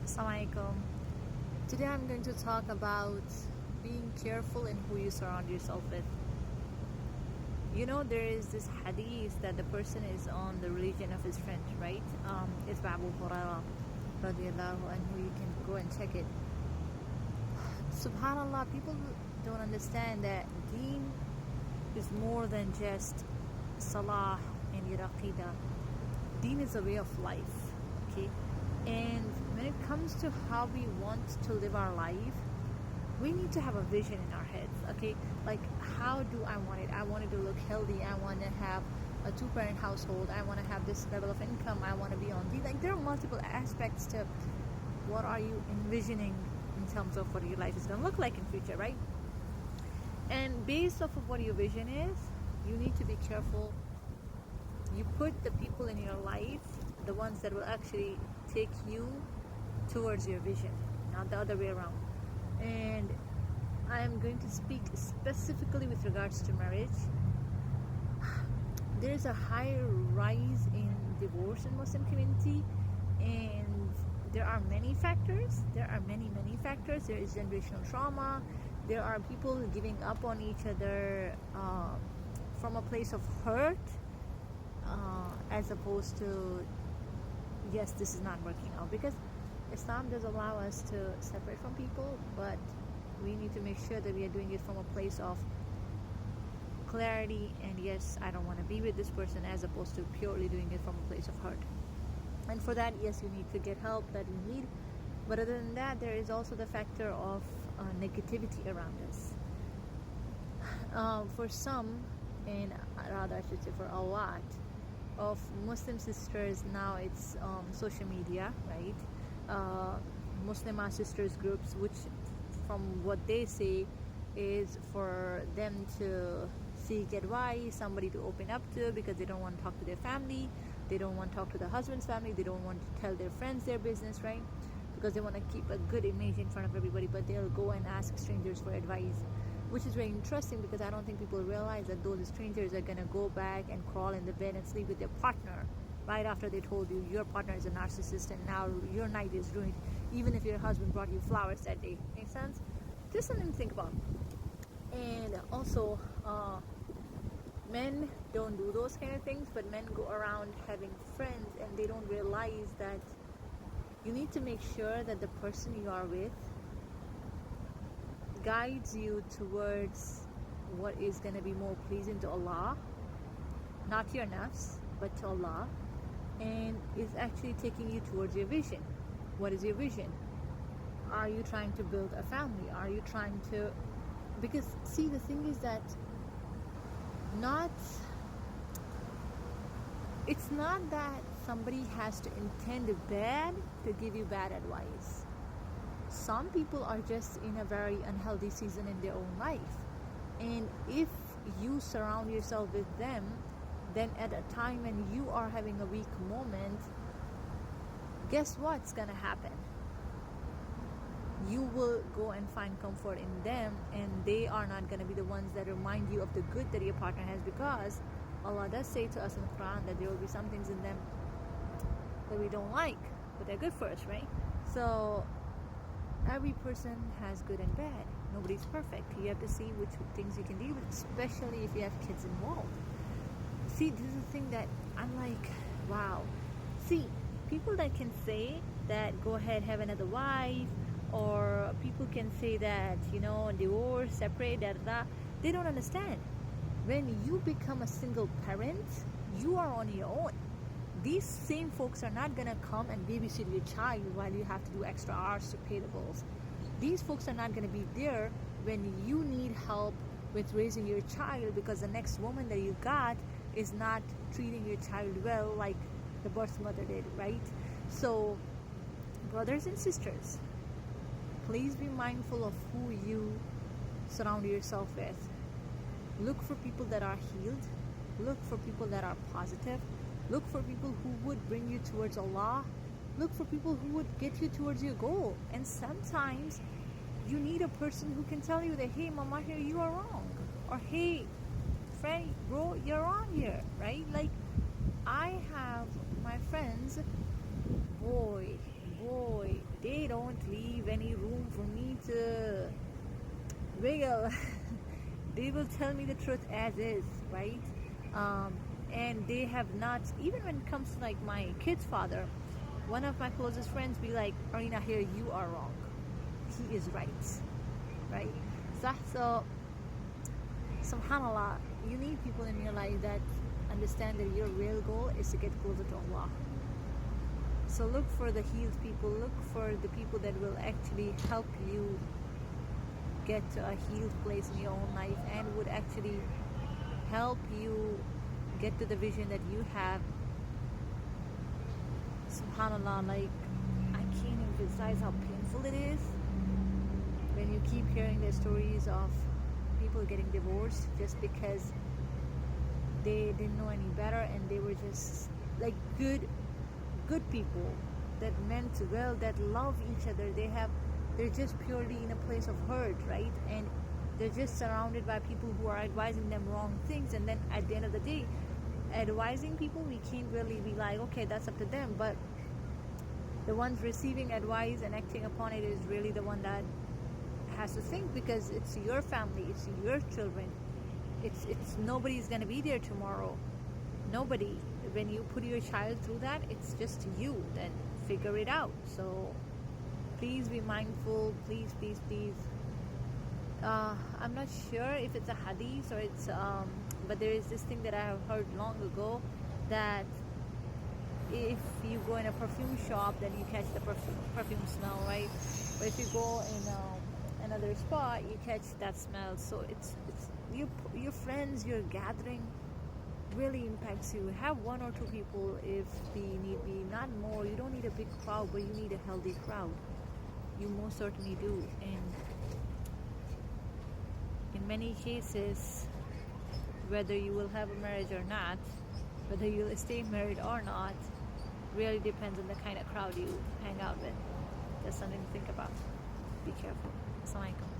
Assalamualaikum. Today I'm going to talk about being careful in who you surround yourself with. There is this hadith that the person is on the religion of his friend, right? It's by Abu Hurairah radiallahu anhu. You can go and check it. Subhanallah, people don't understand that deen is more than just salah and your aqidah. Deen is a way of life, okay? And when it comes to how we want to live our life, we need to have a vision in our heads, okay? Like, how do I want it? I want it to look healthy. I want to have a two-parent household. I want to have this level of income. I want to be on these. Like, there are multiple aspects to what are you envisioning in terms of what your life is going to look like in future, right? And based off of what your vision is, you need to be careful. You put the people in your life, the ones that will actually take you towards your vision, not the other way around. And I am going to speak specifically with regards to marriage. There is a high rise in divorce in Muslim community, and there are many factors. There are many factors. There is generational trauma. There are people giving up on each other from a place of hurt, as opposed to, yes, this is not working out, because Islam does allow us to separate from people, but we need to make sure that we are doing it from a place of clarity and, yes, I don't want to be with this person, as opposed to purely doing it from a place of hurt. And for that, yes, you need to get help that you need, but other than that, there is also the factor of negativity around us. For some, and rather I should say for a lot of Muslim sisters, now it's social media, right? Muslimah sisters groups, which from what they say is for them to seek advice, somebody to open up to, because they don't want to talk to their family, they don't want to talk to the husband's family, they don't want to tell their friends their business, right? Because they want to keep a good image in front of everybody, but they'll go and ask strangers for advice, which is very interesting, because I don't think people realize that those strangers are going to go back and crawl in the bed and sleep with their partner right after they told you your partner is a narcissist and now your night is ruined, even if your husband brought you flowers that day. Make sense? Just something to think about. And also, men don't do those kind of things, but men go around having friends and they don't realize that you need to make sure that the person you are with guides you towards what is going to be more pleasing to Allah, not your nafs, but to Allah, and is actually taking you towards your vision. What is your vision? Are you trying to build a family? Are you trying to... Because, see, the thing is that it's not that somebody has to intend bad to give you bad advice. Some people are just in a very unhealthy season in their own life, and if you surround yourself with them, then at a time when you are having a weak moment, guess what's gonna happen? You will go and find comfort in them, and they are not gonna be the ones that remind you of the good that your partner has, because Allah does say to us in the Quran that there will be some things in them that we don't like, but they're good for us, right? So every person has good and bad. Nobody's perfect. You have to see which things you can deal with, especially if you have kids involved. See, this is the thing that I'm like, wow. See, people that can say that go ahead, have another wife, or people can say that, divorce, separate, they don't understand. When you become a single parent, you are on your own. These same folks are not going to come and babysit your child while you have to do extra hours to pay the bills. These folks are not going to be there when you need help with raising your child, because the next woman that you got is not treating your child well like the birth mother did, right? So, brothers and sisters, please be mindful of who you surround yourself with. Look for people that are healed. Look for people that are positive. Look for people who would bring you towards Allah. Look for people who would get you towards your goal. And sometimes you need a person who can tell you that, hey, mama, here, you are wrong. Or, hey, friend, bro, you're wrong here, right? Like, I have my friends, boy, they don't leave any room for me to wiggle. They will tell me the truth as is, right? And they have not, even when it comes to like my kid's father, one of my closest friends be like, Arina, here you are wrong. He is right, right? So, subhanallah, you need people in your life that understand that your real goal is to get closer to Allah. So look for the healed people, look for the people that will actually help you get to a healed place in your own life and would actually help you get to the vision that you have. SubhanAllah, like, I can't emphasize how painful it is when you keep hearing the stories of people getting divorced just because they didn't know any better and they were just like good people that meant well, that love each other. They're just purely in a place of hurt, right? And they're just surrounded by people who are advising them wrong things, and then at the end of the day, advising people, we can't really be like, okay, that's up to them, but the ones receiving advice and acting upon it is really the one that has to think, because it's your family, it's your children, it's nobody's gonna be there tomorrow. Nobody. When you put your child through that, it's just you. Then figure it out. So please be mindful. Please. I'm not sure if it's a hadith or it's but there is this thing that I have heard long ago, that if you go in a perfume shop, then you catch the perfume smell, right? But if you go in another spot, you catch that smell. So it's your friends, your gathering really impacts you. Have one or two people if the need be, not more. You don't need a big crowd, but you need a healthy crowd. You most certainly do. And in many cases, whether you will have a marriage or not, whether you'll stay married or not, really depends on the kind of crowd you hang out with. Just something to think about. Be careful. Assalamu alaikum.